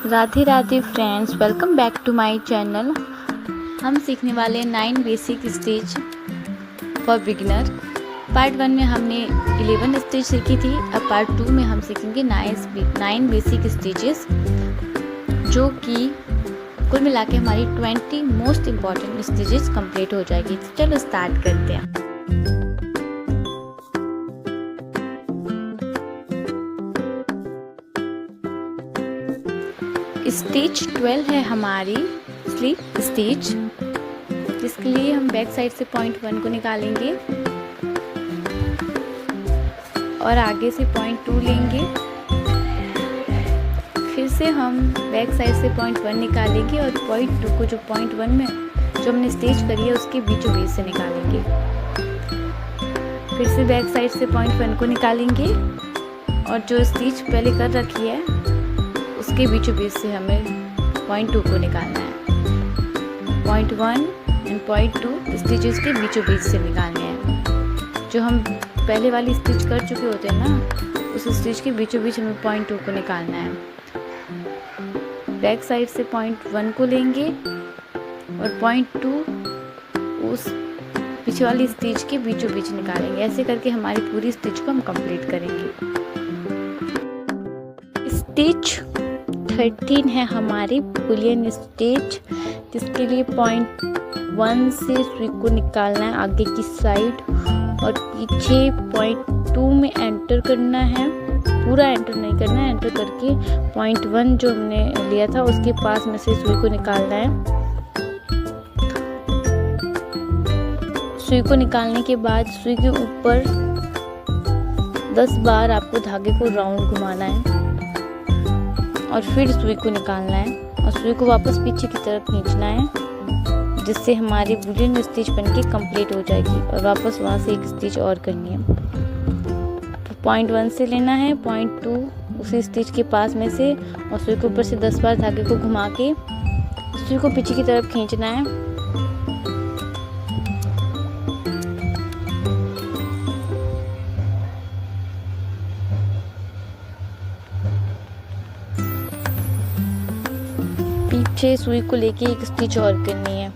Radhe Radhe friends, welcome back to my channel. हम सीखने वाले 9 basic stitch for beginner. Part 1 में हमने 11 स्टिच सीखी थी। अब पार्ट 2 में हम सीखेंगे 9 बेसिक स्टिचेस, जो कि कुल मिला के हमारी 20 मोस्ट इम्पॉर्टेंट स्टिचेस कंप्लीट हो जाएगी। तो चलो स्टार्ट करते हैं। स्टिच 12 है हमारी स्लीप स्टिच, जिसके लिए हम बैक साइड से पॉइंट 1 को निकालेंगे और आगे से पॉइंट 2 लेंगे। फिर से हम बैक साइड से पॉइंट 1 निकालेंगे और पॉइंट 2 को जो पॉइंट 1 में जो हमने स्टिच करी है उसके बीचों बीच से निकालेंगे। फिर से बैक साइड से पॉइंट 1 को निकालेंगे और जो स्टिच पहले कर रखी है उसके बीचों बीच से हमें पॉइंट 2 को निकालना है। पॉइंट 1 एंड पॉइंट 2 स्टिचेस के बीचों बीच से निकालने हैं। जो हम पहले वाली स्टिच कर चुके होते हैं ना, उस स्टिच के बीचों बीच हमें पॉइंट 2 को निकालना है। बैक साइड से पॉइंट 1 को लेंगे और पॉइंट 2 उस पीछे वाली स्टिच के बीचों बीच निकालेंगे। ऐसे करके हमारी पूरी स्टिच को हम कंप्लीट करेंगे। स्टिच 13 है हमारी बुलियन स्टिच, जिसके लिए पॉइंट 1 से सुई को निकालना है आगे की साइड और पीछे पॉइंट 2 में एंटर करना है। पूरा एंटर नहीं करना है, एंटर करके पॉइंट 1 जो हमने लिया था उसके पास में से सुई को निकालना है। सुई को निकालने के बाद सुई के ऊपर 10 बार आपको धागे को राउंड घुमाना है और फिर सुई को निकालना है और सुई को वापस पीछे की तरफ खींचना है, जिससे हमारी बुलियन स्टिच बनके कंप्लीट हो जाएगी। और वापस वहाँ से एक स्टिच और करनी है। तो पॉइंट 1 से लेना है, पॉइंट 2 उसी स्टिच के पास में से और सुई के ऊपर से 10 बार धागे को घुमा के सुई को पीछे की तरफ खींचना है। पीछे सुई को लेके एक स्टिच और करनी है।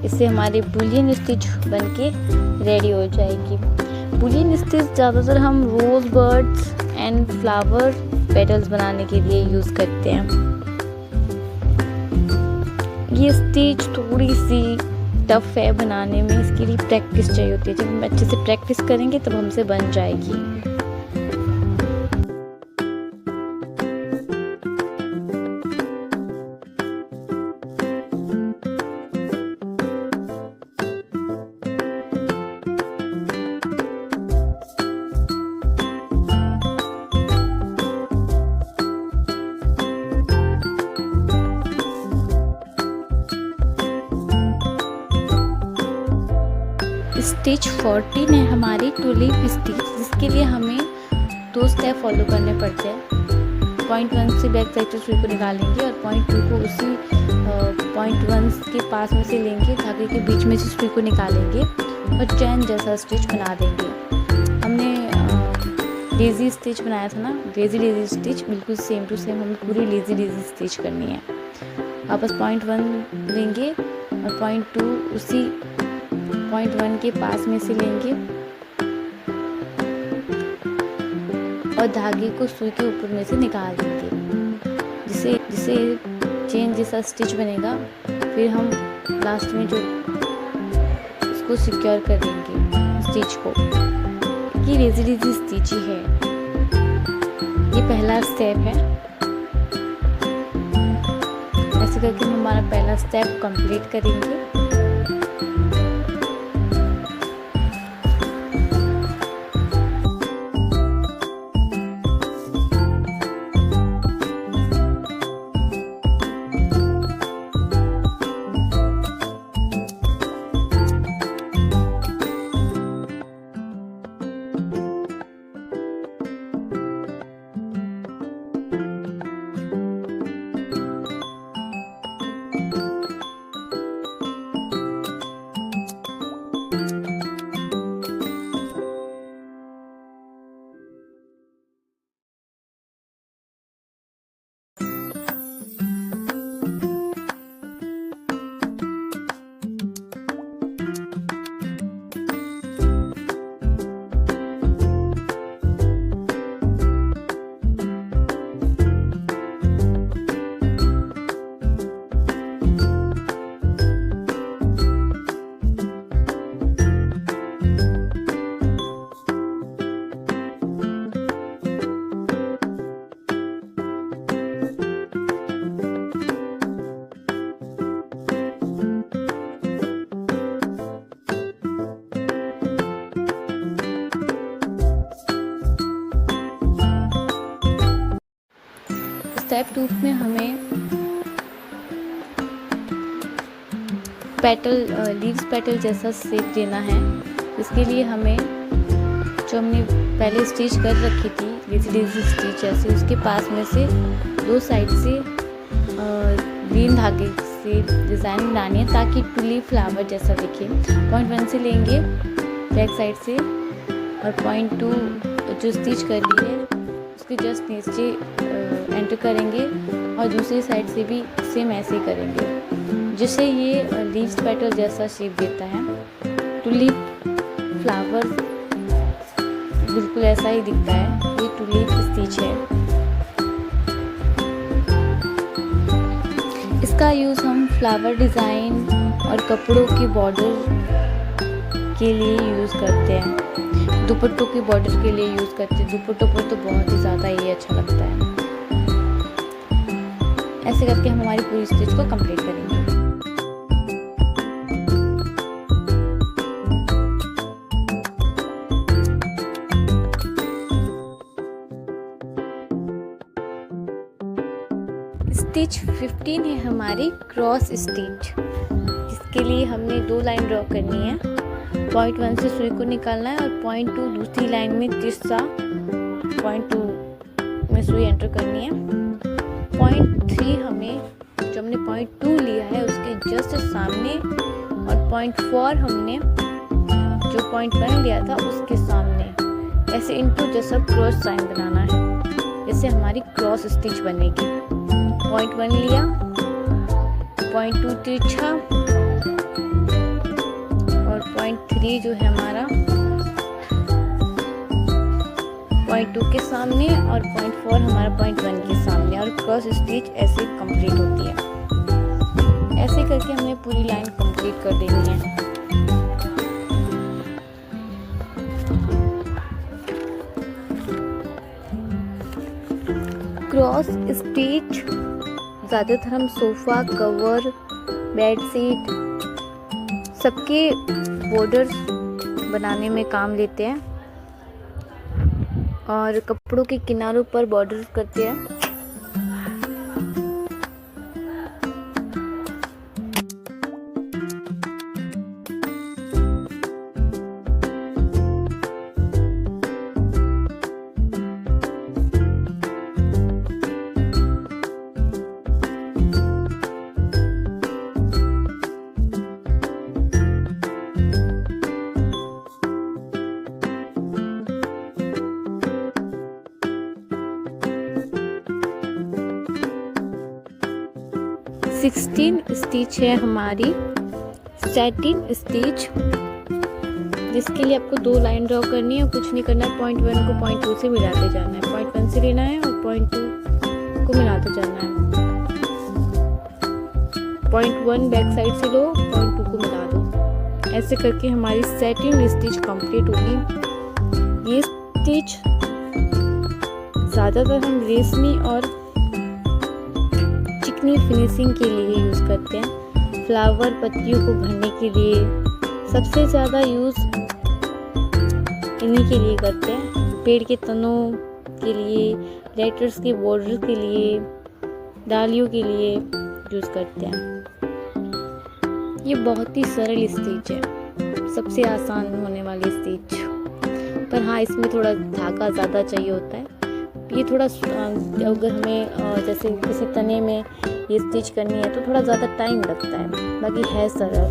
इससे हमारी बुलियन स्टिच बनके रेडी हो जाएगी। बुलियन स्टिच ज़्यादातर हम रोज बर्ड्स एंड फ्लावर पेटल्स बनाने के लिए यूज़ करते हैं। ये स्टिच थोड़ी सी टफ है बनाने में, इसके लिए प्रैक्टिस चाहिए होती है। जब हम अच्छे से प्रैक्टिस करेंगे तब हमसे बन जाएगी। स्टिच 14 है हमारी टुलिप स्टिच, जिसके लिए हमें 2 स्टेप फॉलो करने पड़ते हैं। पॉइंट 1 से बैक साइड से सुई को निकालेंगे और पॉइंट 2 को उसी पॉइंट 1 के पास में से लेंगे, धागे के बीच में से सुई को निकालेंगे और चैन जैसा स्टिच बना देंगे। हमने लेज़ी स्टिच बनाया था ना, लेज़ी स्टिच बिल्कुल सेम टू सेम हमें पूरी लेज़ी स्टिच करनी है। वापस पॉइंट 1 लेंगे और पॉइंट 2 उसी पॉइंट 1 के पास में से लेंगे और धागे को सुई के ऊपर में से निकाल देंगे, जिससे चेन जैसा स्टिच बनेगा। फिर हम लास्ट में जो इसको सिक्योर कर देंगे स्टिच को। ये लेज़ी स्टिच ही है। ये पहला स्टेप है। ऐसे करके हम हमारा पहला स्टेप कंप्लीट करेंगे। स्टेप 2 में हमें पेटल लीव्स पेटल जैसा शेप देना है। इसके लिए हमें जो हमने पहले स्टिच कर रखी थी लेज़ी स्टिच जैसे, उसके पास में से दो साइड से ग्रीन धागे से डिज़ाइन बनानी है ताकि टुलिप फ्लावर जैसा दिखे। पॉइंट 1 से लेंगे बैक साइड से और पॉइंट 2 जो स्टिच कर ली है उसके जस्ट नीचे एंटर करेंगे और दूसरी साइड से भी सेम ऐसे ही करेंगे, जिससे ये लीव्स पेटल जैसा शेप देता है। टुलिप फ्लावर बिल्कुल ऐसा ही दिखता है, ये टुलिप स्टिच है। इसका यूज़ हम फ्लावर डिज़ाइन और कपड़ों की बॉर्डर के लिए यूज़ करते हैं, दुपट्टों की बॉर्डर के लिए यूज़ करते हैं। दुपट्टों पर तो बहुत ही ज़्यादा ये अच्छा लगता है। ऐसे करके हम हमारी पूरी स्टिच को कंप्लीट करेंगे। स्टिच 15 है हमारी क्रॉस स्टिच, जिसके लिए हमने 2 लाइन ड्रॉ करनी है। पॉइंट 1 से सुई को निकालना है और पॉइंट 2 दूसरी लाइन में तीसरा पॉइंट 2 में सुई एंटर करनी है। पॉइंट 3 हमें जो हमने पॉइंट 2 लिया है उसके जस्ट सामने, और पॉइंट 4 हमने जो पॉइंट 1 लिया था उसके सामने ऐसे इनटू जैसा क्रॉस साइन बनाना है, जैसे हमारी क्रॉस स्टिच बनेगी। पॉइंट 1 लिया, पॉइंट 2 तिरछा और पॉइंट 3 जो है हमारा पॉइंट 2 के सामने और पॉइंट 4 हमारा पॉइंट 1 के सामने, और क्रॉस स्टिच ऐसे कंप्लीट होती है। ऐसे करके हमने पूरी लाइन कंप्लीट कर देनी है। क्रॉस स्टिच ज़्यादातर हम सोफ़ा कवर, बेडशीट सबके बॉर्डर्स बनाने में काम लेते हैं और कपड़ों के किनारों पर बॉर्डर करते हैं। 16 स्टिच है हमारी सैटिन स्टिच, जिसके लिए आपको 2 लाइन ड्रॉ करनी है और कुछ नहीं करना है। पॉइंट 1 को पॉइंट 2 से मिलाते जाना है, पॉइंट 1 से लेना है और पॉइंट 2 को मिलाते जाना है। पॉइंट 1 बैक साइड से लो, पॉइंट 2 को मिला दो। ऐसे करके हमारी सैटिन स्टिच कंप्लीट होगी। ये स्टिच ज़्यादातर हम रेशमी और चिकनी फिनिशिंग के लिए यूज़ करते हैं। फ्लावर पत्तियों को भरने के लिए सबसे ज़्यादा यूज़ इन्हीं के लिए करते हैं। पेड़ के तनों के लिए, लेटर्स के बॉर्डर के लिए, डालियों के लिए यूज़ करते हैं। ये बहुत ही सरल स्टिच है, सबसे आसान होने वाली स्टिच, पर हाँ इसमें थोड़ा धागा ज़्यादा चाहिए होता है। ये थोड़ा अगर हमें जैसे किसी तने में ये स्टिच करनी है तो थोड़ा ज़्यादा टाइम लगता है, बाकी है सरल।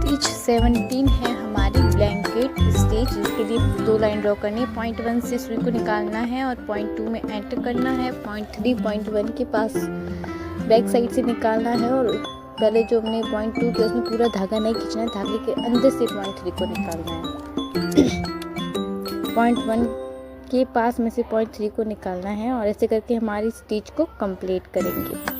स्टिच 17 है हमारी ब्लैंकेट स्टिच, जिसके लिए 2 लाइन ड्रॉ करनी है। पॉइंट 1 से सुई को निकालना है और पॉइंट 2 में एंटर करना है। पॉइंट 3 पॉइंट 1 के पास बैक साइड से निकालना है और पहले जो हमने पॉइंट 2 किया उसमें पूरा धागा नहीं खींचना है, धागे के अंदर से पॉइंट 3 को निकालना है। पॉइंट 1 के पास में से पॉइंट 3 को निकालना है और ऐसे करके हमारी स्टिच को कंप्लीट करेंगे।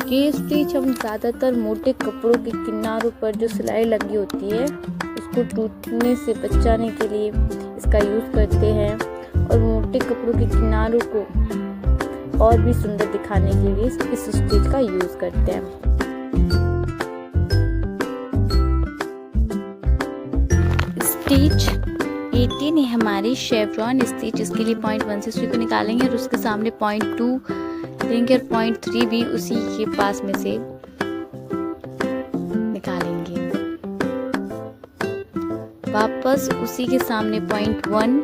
ये स्टिच हम ज़्यादातर मोटे कपड़ों के किनारों पर जो सिलाई लगी होती है उसको टूटने से बचाने के लिए इसका यूज़ करते हैं, और मोटे कपड़ों के किनारों को और भी सुंदर दिखाने के लिए इस स्टिच का यूज़ करते हैं। स्टिच 18 है हमारी शेवरॉन स्टिच। इसके लिए पॉइंट 1 से सुई को निकालेंगे और उसके सामने पॉइंट 2 लेंगे और पॉइंट 3 भी उसी के पास में से निकालेंगे। वापस उसी के सामने पॉइंट 1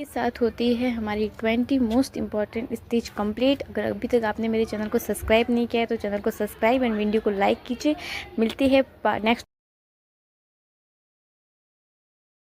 के साथ होती है हमारी 20 मोस्ट इम्पॉर्टेंट स्टिच कंप्लीट। अगर अभी तक आपने मेरे चैनल को सब्सक्राइब नहीं किया है तो चैनल को सब्सक्राइब एंड वीडियो को लाइक कीजिए। मिलती है नेक्स्ट